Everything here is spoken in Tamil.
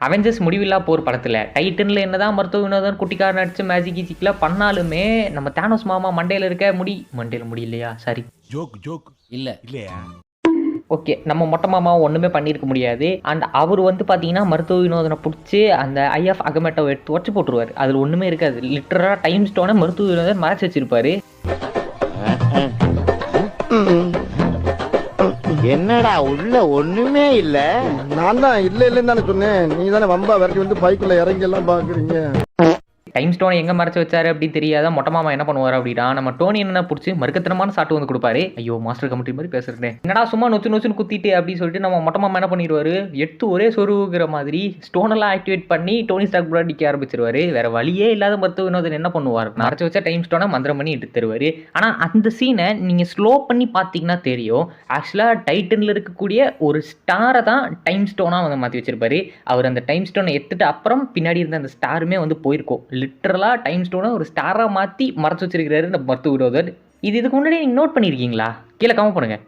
அவெஞ்சர்ஸ் முடிவில்லா போர் படத்துல டைட்டன்ல என்னதான் மருத்துவ வினோதன் குட்டிக்காரன் நடிச்சு மேஜிக் கீஜிக்லாம் பண்ணாலுமே நம்ம தானோஸ் மாமா மண்டையில இருக்க மண்டையில முடி இல்லையா? சாரி, ஜோக் இல்லையா? ஓகே, நம்ம மொட்டை மாமா ஒன்றுமே பண்ணியிருக்க முடியாது. அண்ட் அவர் வந்து பார்த்தீங்கன்னா மருத்துவ வினோதனை பிடிச்சி அந்த ஐ ஆஃப் அகமேட்டோவை எடுத்து உடச்சி போட்டுருவார். அதில் ஒன்றுமே இருக்காது. லிட்டராக டைம் ஸ்டோனை மருத்துவ வினோதன் மறைச்சி வச்சிருப்பாரு. என்னடா உள்ள ஒண்ணுமே இல்ல. நான் தான் இல்லைன்னு தானே சொன்னேன். நீ தானே வம்பா விரட்டி வந்து பைக்குள்ள இறங்கி எல்லாம் பாக்குறீங்க. டைம் ஸ்டோனை எங்கே மறைச்சி வச்சாரு அப்படின்னு தெரியாத மொட்டை மாமா என்ன பண்ணுவார் அப்படின்னா, நம்ம டோனி என்ன பிடிச்சி மறுக்கத்தனமான சாட்டு வந்து கொடுப்பாரு. ஐயோ, மாஸ்டர் கமிட்டி மாதிரி பேசுறேன், என்னடா சும்மா நொச்சுன்னு குத்திட்டு அப்படின்னு சொல்லிட்டு நம்ம மொட்டை மாமா என்ன பண்ணிடுவாரு, எடுத்து ஒரே சொருகிற மாதிரி ஸ்டோனெல்லாம் ஆக்டிவேட் பண்ணி டோனி ஸ்டார்க் கூட அடிக்க ஆரம்பிச்சிருவாரு. வேற வழியே இல்லாத மருத்துவ வினோதன் என்ன பண்ணுவார், மறைச்சி வச்சா டைம் ஸ்டோனை மந்திரம் பண்ணி எடுத்து தருவாரு. ஆனால் அந்த சீனை நீங்கள் ஸ்லோ பண்ணி பார்த்தீங்கன்னா தெரியும், ஆக்சுவலாக டைட்டனில் இருக்கக்கூடிய ஒரு ஸ்டாரை தான் டைம் ஸ்டோனாக வந்து மாற்றி வச்சிருப்பாரு. அவர் அந்த டைம் ஸ்டோனை எடுத்துட்டு அப்புறம் பின்னாடி இருந்த அந்த ஸ்டாருமே வந்து போயிருக்கும். லிட்டரலாக டைம் ஸ்டோனை ஒரு ஸ்டாராக மாற்றி மறைச்சி வச்சிருக்கிறாரு இந்த மருத்துவ வினோதன். இதுக்கு முன்னாடி நீங்கள் நோட் பண்ணியிருக்கீங்களா? கீழே கமெண்ட் பண்ணுங்க.